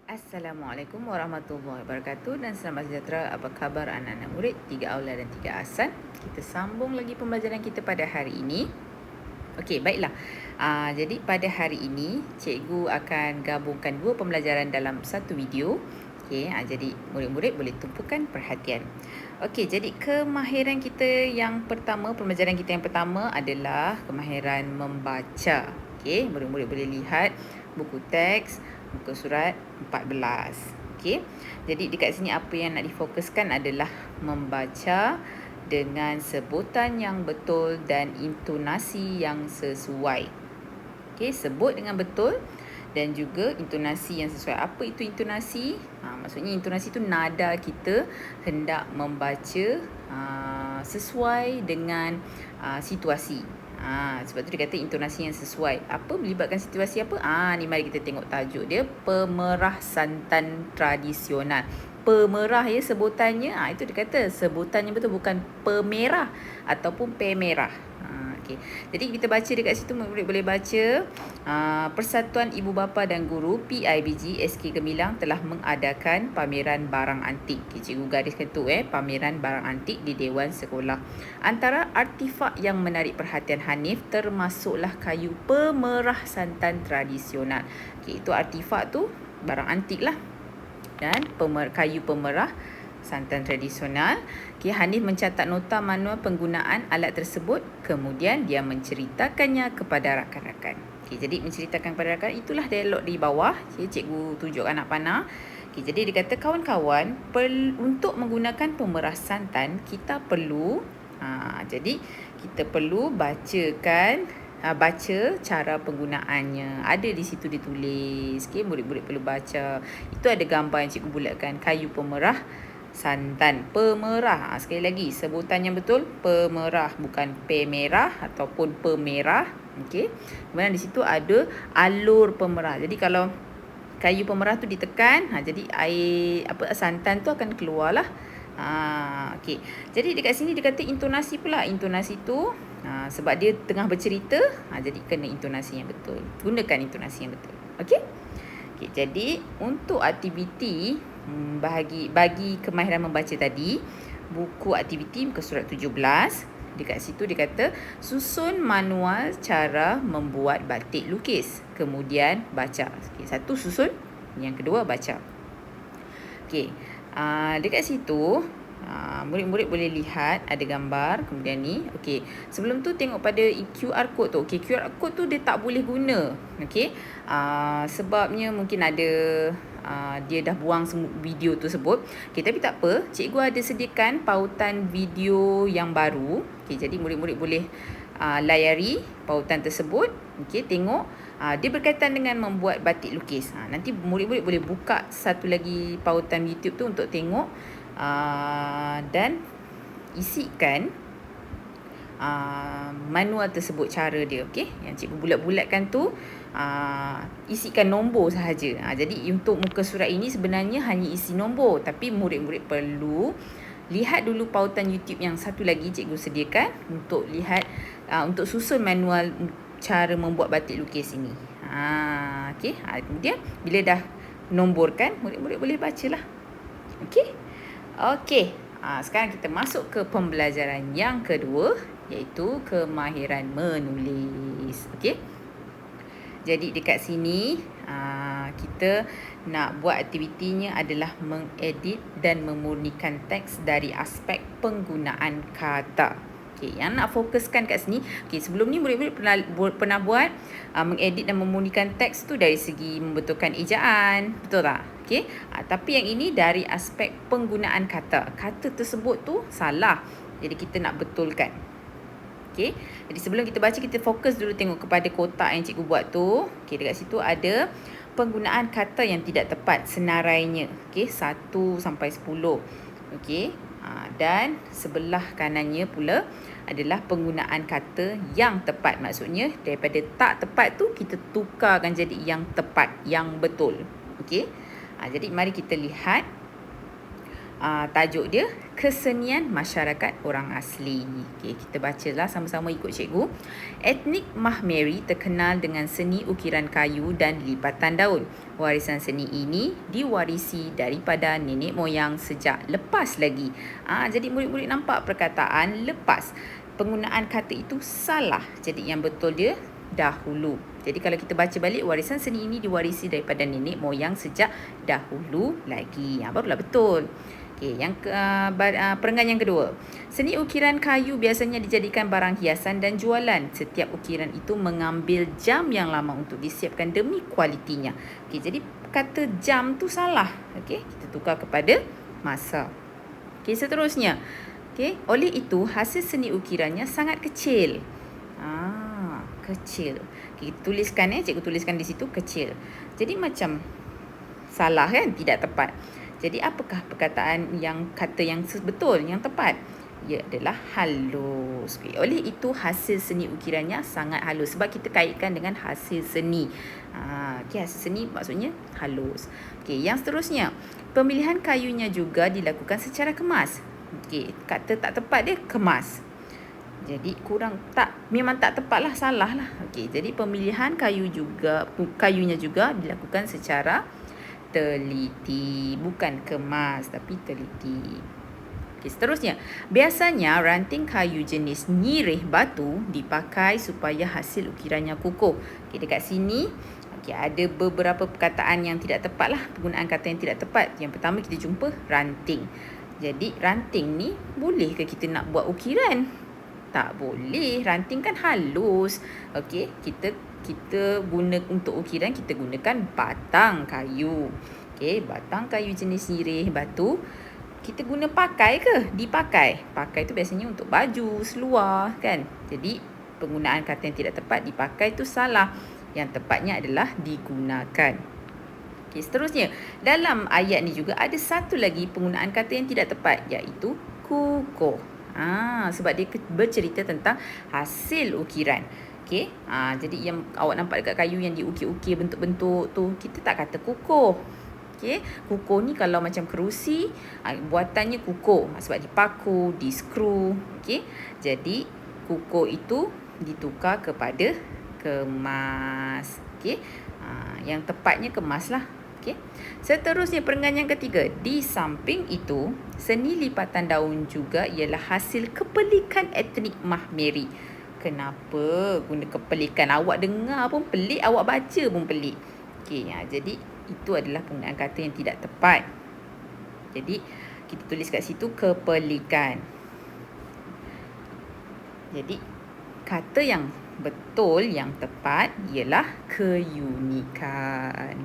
Assalamualaikum warahmatullahi wabarakatuh dan selamat sejahtera. Apa khabar anak-anak murid 3 Aula dan 3 Ahsan? Kita sambung lagi pembelajaran kita pada hari ini. Okey, baiklah. Jadi pada hari ini cikgu akan gabungkan dua pembelajaran dalam satu video. Okey, jadi murid-murid boleh tumpukan perhatian. Okey, jadi kemahiran kita yang pertama, pembelajaran kita yang pertama adalah kemahiran membaca. Okey, murid-murid boleh lihat buku teks muka surat 14. Okey. Jadi dekat sini apa yang nak difokuskan adalah membaca dengan sebutan yang betul dan intonasi yang sesuai. Okey, sebut dengan betul dan juga intonasi yang sesuai. Apa itu intonasi? Maksudnya intonasi itu nada kita hendak membaca sesuai dengan situasi. Sebab tu dia kata intonasi yang sesuai. Apa melibatkan situasi apa? Ni mari kita tengok tajuk dia, pemerah santan tradisional. Pemerah ya sebutannya. Itu dia kata sebutannya betul, bukan pemerah ataupun pemerah. Okay. Jadi kita baca dekat situ, murid boleh baca Persatuan Ibu Bapa dan Guru PIBG SK Gemilang telah mengadakan pameran barang antik. Okay, cikgu gariskan tu pameran barang antik di Dewan Sekolah. Antara artifak yang menarik perhatian Hanif termasuklah kayu pemerah santan tradisional. Okay, itu artifak tu barang antik lah. Dan kayu pemerah santan tradisional. Okay, Hanif mencatat nota manual penggunaan alat tersebut, kemudian dia menceritakannya kepada rakan-rakan. Okay, jadi menceritakan kepada rakan, itulah dialog di bawah. Okay, cikgu tunjukkan anak panah. Okay, jadi dia kata kawan-kawan, untuk menggunakan pemerah santan kita perlu jadi kita perlu baca cara penggunaannya. Ada di situ ditulis. Okay, murid-murid perlu baca. Itu ada gambar yang cikgu bulatkan, kayu pemerah santan. Pemerah. Sekali lagi, sebutannya betul pemerah, bukan pemerah ataupun pemerah. Okey. Kemudian di situ ada alur pemerah. Jadi kalau kayu pemerah tu ditekan, jadi air santan tu akan keluarlah. Okey. Jadi dekat sini dia kata intonasi pula. Intonasi tu sebab dia tengah bercerita, jadi kena intonasi yang betul. Gunakan intonasi yang betul. Okey? Okey, jadi untuk aktiviti bagi kemahiran membaca tadi, buku aktiviti muka surat 17, dekat situ dia kata susun manual cara membuat batik lukis, kemudian baca. Okay, satu susun, yang kedua baca. Okey, dekat situ murid-murid boleh lihat ada gambar, kemudian ni. Okey, sebelum tu tengok pada QR code tu. Okey, QR code tu dia tak boleh guna. Okey, sebabnya mungkin ada dia dah buang video tersebut. Okey, tapi tak apa, cikgu ada sediakan pautan video yang baru. Okey, jadi murid-murid boleh layari pautan tersebut. Okey, tengok. Dia berkaitan dengan membuat batik lukis. Nanti murid-murid boleh buka satu lagi pautan YouTube tu untuk tengok dan isikan manual tersebut, cara dia. Okey, yang cikgu bulat-bulatkan tu isikan nombor sahaja. Jadi untuk muka surat ini sebenarnya hanya isi nombor, tapi murid-murid perlu lihat dulu pautan YouTube yang satu lagi cikgu sediakan untuk lihat untuk susun manual cara membuat batik lukis ini. Okey, kemudian bila dah nomborkan, murid-murid boleh bacalah. Okey. Okey, sekarang kita masuk ke pembelajaran yang kedua, iaitu kemahiran menulis. Okey. Jadi dekat sini kita nak buat aktivitinya adalah mengedit dan memurnikan teks dari aspek penggunaan kata. Okey, yang nak fokuskan kat sini, okey, sebelum ni murid-murid pernah buat mengedit dan memurnikan teks tu dari segi membetulkan ejaan, betul tak? Okey, tapi yang ini dari aspek penggunaan kata. Kata tersebut tu salah, jadi kita nak betulkan. Okey, jadi sebelum kita baca, kita fokus dulu tengok kepada kotak yang cikgu buat tu. Okey, dekat situ ada penggunaan kata yang tidak tepat, senarainya. Okey, 1 sampai 10. Okey, dan sebelah kanannya pula adalah penggunaan kata yang tepat. Maksudnya daripada tak tepat tu kita tukarkan jadi yang tepat, yang betul. Okey, jadi mari kita lihat tajuk dia, kesenian masyarakat orang asli. Okey, kita bacalah sama-sama ikut cikgu. Etnik Mahmeri terkenal dengan seni ukiran kayu dan lipatan daun. Warisan seni ini diwarisi daripada nenek moyang sejak lepas lagi. Jadi murid-murid nampak perkataan lepas. Penggunaan kata itu salah. Jadi yang betul dia dahulu. Jadi kalau kita baca balik, warisan seni ini diwarisi daripada nenek moyang sejak dahulu lagi. Barulah betul. Okey, perenggan yang kedua. Seni ukiran kayu biasanya dijadikan barang hiasan dan jualan. Setiap ukiran itu mengambil jam yang lama untuk disiapkan demi kualitinya. Okey, jadi kata jam tu salah. Okey, kita tukar kepada masa. Okey, seterusnya. Okey, oleh itu hasil seni ukirannya sangat kecil. Kecil. Okay, tuliskan cikgu tuliskan di situ kecil. Jadi macam salah kan, tidak tepat. Jadi apakah perkataan yang kata yang betul, yang tepat? Ia adalah halus. Okay. Oleh itu hasil seni ukirannya sangat halus sebab kita kaitkan dengan hasil seni. Okay, hasil seni maksudnya halus. Okay, yang seterusnya, pemilihan kayunya juga dilakukan secara kemas. Okay, kata tak tepat dia kemas. Jadi memang tak tepatlah, salah lah. Okey, jadi pemilihan kayunya juga dilakukan secara teliti, bukan kemas tapi teliti. Okey, seterusnya, biasanya ranting kayu jenis nyirih batu dipakai supaya hasil ukirannya kukuh. Okey, dekat sini ada beberapa perkataan yang tidak tepat lah, penggunaan kata yang tidak tepat. Yang pertama kita jumpa ranting. Jadi ranting ni boleh ke kita nak buat ukiran? Tak boleh. Ranting kan halus. Okey, kita guna untuk ukiran, kita gunakan batang kayu. Okey, batang kayu jenis nyirih batu. Kita guna pakai ke? Dipakai. Pakai tu biasanya untuk baju, seluar kan. Jadi penggunaan kata yang tidak tepat, dipakai tu salah. Yang tepatnya adalah digunakan. Okey, seterusnya, dalam ayat ni juga ada satu lagi penggunaan kata yang tidak tepat, iaitu kukuh. Sebab dia bercerita tentang hasil ukiran. Okey, jadi yang awak nampak dekat kayu yang diukir-ukir bentuk-bentuk tu, kita tak kata kukuh. Okey, kukuh ni kalau macam kerusi, buatannya kukuh sebab dipaku, di-skru. Okey, jadi kukuh itu ditukar kepada kemas. Okey, yang tepatnya kemas lah. Okay. Seterusnya perenggan yang ketiga. Di samping itu, seni lipatan daun juga ialah hasil kepelikan etnik Mahmeri. Kenapa guna kepelikan? Awak dengar pun pelik, awak baca pun pelik. Okay, jadi itu adalah penggunaan kata yang tidak tepat. Jadi kita tulis kat situ kepelikan. Jadi kata yang betul, yang tepat ialah keunikan.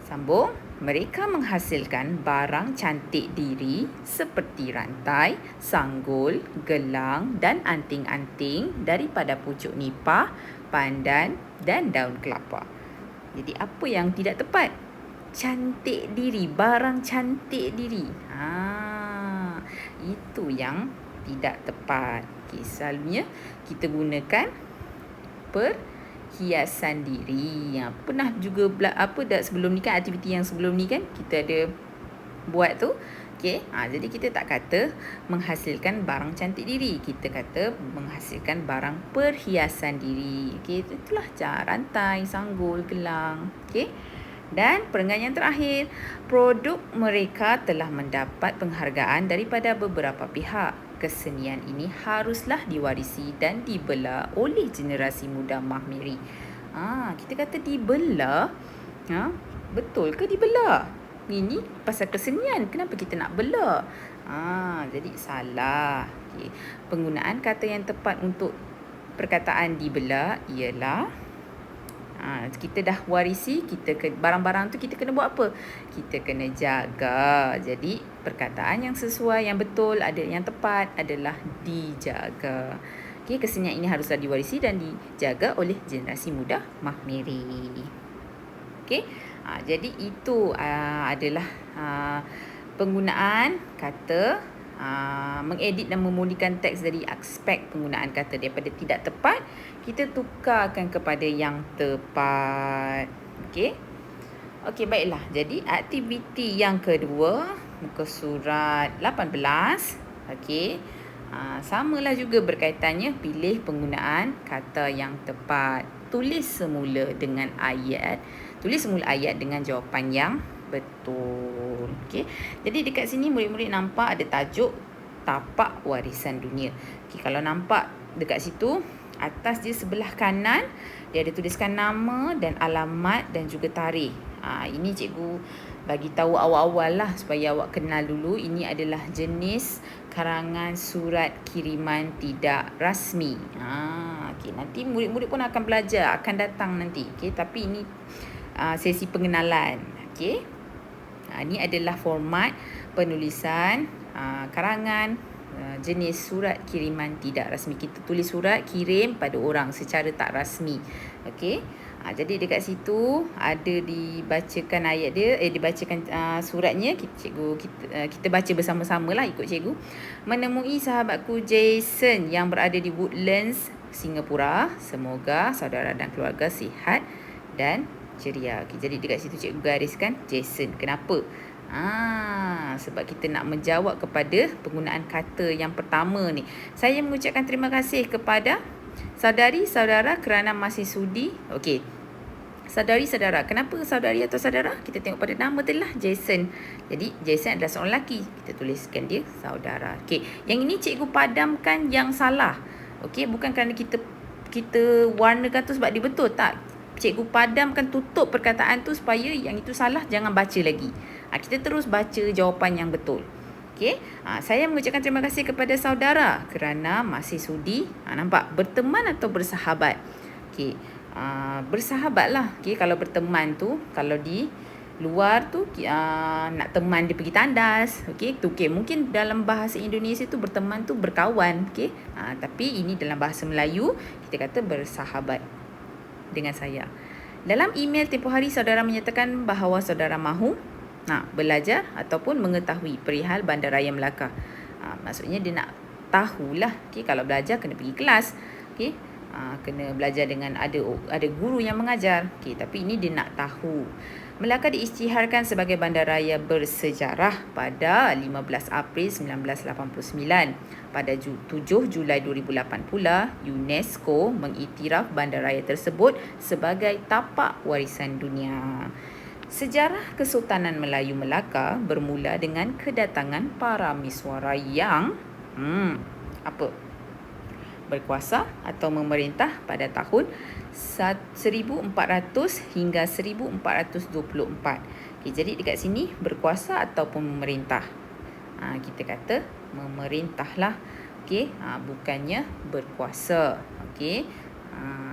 Sambung. Mereka menghasilkan barang cantik diri seperti rantai, sanggul, gelang dan anting-anting daripada pucuk nipah, pandan dan daun kelapa. Jadi apa yang tidak tepat? Cantik diri, barang cantik diri. Itu yang tidak tepat. Okay, selalunya kita gunakan hiasan diri. Pernah juga sebelum ni kan, aktiviti yang sebelum ni kan kita ada buat tu. Okey, jadi kita tak kata menghasilkan barang cantik diri, kita kata menghasilkan barang perhiasan diri. Okey, itulah rantai, sanggul, gelang. Okey. Dan perenggan yang terakhir, produk mereka telah mendapat penghargaan daripada beberapa pihak. Kesenian ini haruslah diwarisi dan dibela oleh generasi muda Mahmeri. Kita kata dibela. Betul ke dibela? Ini pasal kesenian. Kenapa kita nak bela? Jadi salah. Okay. Penggunaan kata yang tepat untuk perkataan dibela ialah kita dah warisi, barang-barang tu kita kena buat apa? Kita kena jaga. Jadi perkataan yang sesuai, yang betul, ada yang tepat adalah dijaga. Okey, kesenian ini haruslah diwarisi dan dijaga oleh generasi muda Mahmeri. Okey, jadi itu adalah penggunaan kata, mengedit dan memulihkan teks dari aspek penggunaan kata daripada tidak tepat, kita tukarkan kepada yang tepat. Okey. Okey, baiklah. Jadi aktiviti yang kedua, muka surat 18. Okey. Samalah juga berkaitannya, pilih penggunaan kata yang tepat. Tulis semula dengan ayat. Tulis semula ayat dengan jawapan yang betul. Okey. Jadi dekat sini murid-murid nampak ada tajuk tapak warisan dunia. Okey, kalau nampak dekat situ, atas dia sebelah kanan dia ada tuliskan nama dan alamat dan juga tarikh. Ini cikgu bagi tahu awal-awal lah supaya awak kenal dulu. Ini adalah jenis karangan surat kiriman tidak rasmi. Okay, nanti murid-murid pun akan belajar, akan datang nanti. Okay, tapi ini sesi pengenalan. Okay. Ini adalah format penulisan karangan jenis surat kiriman tidak rasmi. Kita tulis surat kirim pada orang secara tak rasmi. Okey. Jadi dekat situ ada dibacakan ayat dia, dibacakan suratnya. Kita baca bersama-sama lah, ikut cikgu. Menemui sahabatku Jason yang berada di Woodlands, Singapura. Semoga saudara dan keluarga sihat dan ceria. Okay, jadi dekat situ cikgu gariskan Jason. Kenapa? Sebab kita nak menjawab kepada penggunaan kata yang pertama ni. Saya mengucapkan terima kasih kepada saudari, saudara kerana masih sudi. Okey. Saudari, saudara. Kenapa saudari atau saudara? Kita tengok pada nama tu lah, Jason. Jadi Jason adalah seorang lelaki. Kita tuliskan dia saudara. Okey. Yang ini cikgu padamkan yang salah. Okey, bukan kerana kita warnakan tu sebab dia betul, tak. Cikgu padamkan, tutup perkataan tu supaya yang itu salah jangan baca lagi. Kita terus baca jawapan yang betul. Okey. Saya mengucapkan terima kasih kepada saudara kerana masih sudi nampak berteman atau bersahabat. Okey. Bersahabatlah. Okey, kalau berteman tu, kalau di luar tu nak teman dia pergi tandas. Okey, tu okey. Mungkin dalam bahasa Indonesia tu berteman tu berkawan, okey. Tapi ini dalam bahasa Melayu kita kata bersahabat dengan saya. Dalam email tempoh hari saudara menyatakan bahawa saudara mahu belajar ataupun mengetahui perihal Bandaraya Melaka. Maksudnya dia nak tahulah. Okay, kalau belajar kena pergi kelas. Okay, kena belajar dengan ada guru yang mengajar. Okay, tapi ini dia nak tahu. Melaka diisytiharkan sebagai bandaraya bersejarah pada 15 April 1989. Pada 7 Julai 2008 pula, UNESCO mengiktiraf bandaraya tersebut sebagai tapak warisan dunia. Sejarah Kesultanan Melayu Melaka bermula dengan kedatangan para miswara yang berkuasa atau memerintah pada tahun 1400 hingga 1424. Okay, jadi dekat sini berkuasa ataupun memerintah. Kita kata memerintah lah. Okay, bukannya berkuasa. Okay,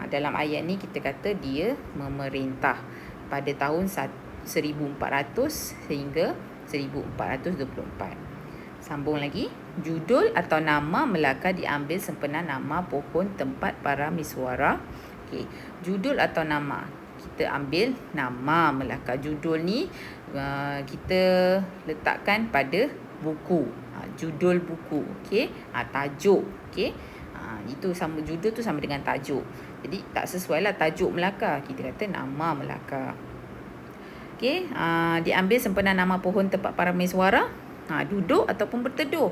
dalam ayat ni kita kata dia memerintah pada tahun 1400 hingga 1424. Sambung lagi. Judul atau nama Melaka diambil sempena nama pohon tempat para miswara. Okey, judul atau nama. Kita ambil nama Melaka. Judul ni kita letakkan pada buku. Judul buku. Okey, tajuk. Okey. Itu sama, judul tu sama dengan tajuk. Jadi tak sesuai lah tajuk Melaka. Kita kata nama Melaka. Okey, diambil sempena nama pohon tempat para miswara. Duduk ataupun berteduh.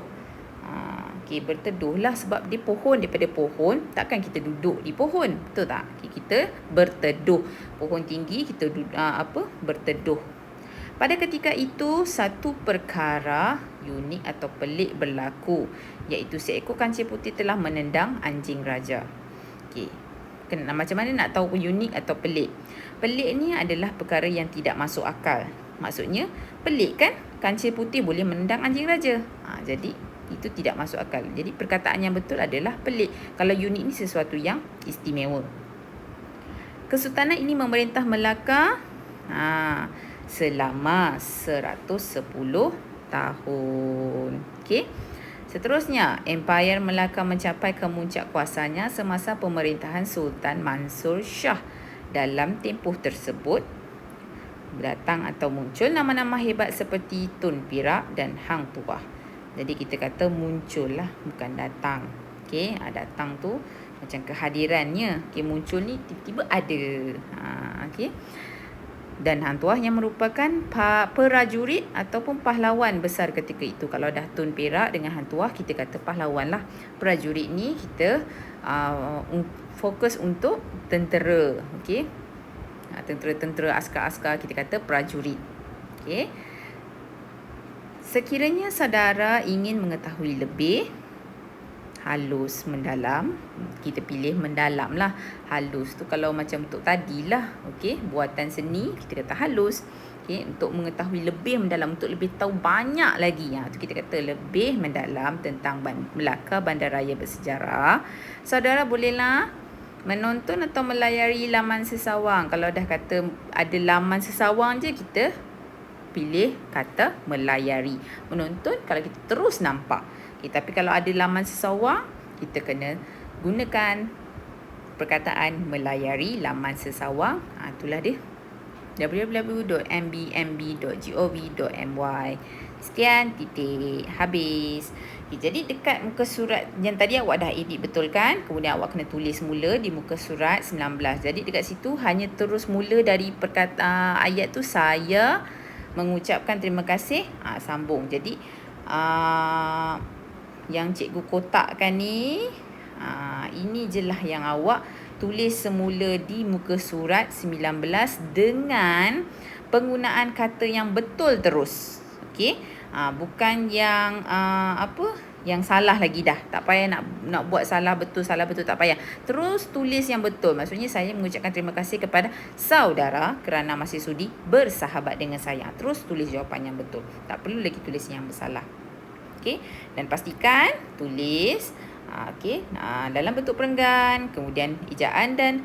Okey, berteduh lah sebab dia pohon, daripada pohon takkan kita duduk di pohon, betul tak? Okay, kita berteduh. Pohon tinggi kita berteduh. Pada ketika itu satu perkara unik atau pelik berlaku, iaitu seekor kancil putih telah menendang anjing raja. Okey. Macam mana nak tahu unik atau pelik? Pelik ni adalah perkara yang tidak masuk akal. Maksudnya pelik kan? Kancil putih boleh menendang anjing raja. Jadi itu tidak masuk akal. Jadi perkataan yang betul adalah pelik. Kalau unik ni sesuatu yang istimewa. Kesultanan ini memerintah Melaka selama 110 tahun. Okey. Seterusnya, Empayar Melaka mencapai kemuncak kuasanya semasa pemerintahan Sultan Mansur Shah. Dalam tempoh tersebut, datang atau muncul nama-nama hebat seperti Tun Perak dan Hang Tuah. Jadi kita kata muncul lah, bukan datang. Okey, datang tu macam kehadirannya. Okey, muncul ni tiba-tiba ada. Okey. Dan Hang Tuah yang merupakan prajurit ataupun pahlawan besar ketika itu. Kalau dah Tun Perak dengan Hang Tuah, kita kata pahlawan lah. Prajurit ni kita fokus untuk tentera. Okey. Tentera-tentera, askar-askar, kita kata prajurit. Okey. Sekiranya saudara ingin mengetahui lebih, halus, mendalam, kita pilih mendalam lah. Halus tu kalau macam untuk tadi lah, okey, buatan seni, kita kata halus. Okey, untuk mengetahui lebih mendalam, untuk lebih tahu banyak lagi, tu kita kata lebih mendalam tentang Melaka Bandaraya bersejarah. Saudara bolehlah menonton atau melayari laman Sesawang. Kalau dah kata ada laman Sesawang je, kita pilih kata melayari. Menonton kalau kita terus nampak. Okay, tapi kalau ada laman Sesawang, kita kena gunakan perkataan melayari laman Sesawang. Itulah dia. www.mbmb.gov.my. Sekian, titik, habis. Okay, jadi dekat muka surat yang tadi awak dah edit betul kan? Kemudian awak kena tulis mula di muka surat 19. Jadi dekat situ hanya terus mula dari ayat tu, saya mengucapkan terima kasih. Sambung. Jadi yang cikgu kotakkan ni, ini je lah yang awak tulis semula di muka surat 19 dengan penggunaan kata yang betul terus. Okey, bukan yang yang salah lagi dah. Tak payah nak buat salah betul tak payah. Terus tulis yang betul. Maksudnya saya mengucapkan terima kasih kepada saudara kerana masih sudi bersahabat dengan saya. Terus tulis jawapan yang betul. Tak perlu lagi tulis yang bersalah. Okey, dan pastikan tulis dalam bentuk perenggan, kemudian ejaan dan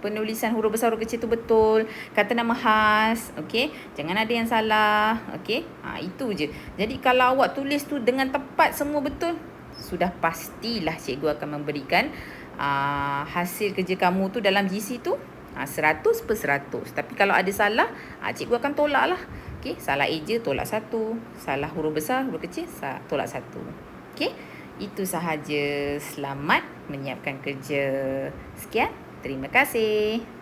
penulisan huruf besar huruf kecil tu betul, kata nama khas, okey, jangan ada yang salah, okey. Itu je. Jadi kalau awak tulis tu dengan tepat semua betul, sudah pastilah cikgu akan memberikan hasil kerja kamu tu dalam GC tu 100/100. Tapi kalau ada salah, cikgu akan tolak lah. Okey, salah eja tolak 1, salah huruf besar huruf kecil tolak 1. Okey, itu sahaja. Selamat menyiapkan kerja. Sekian, terima kasih.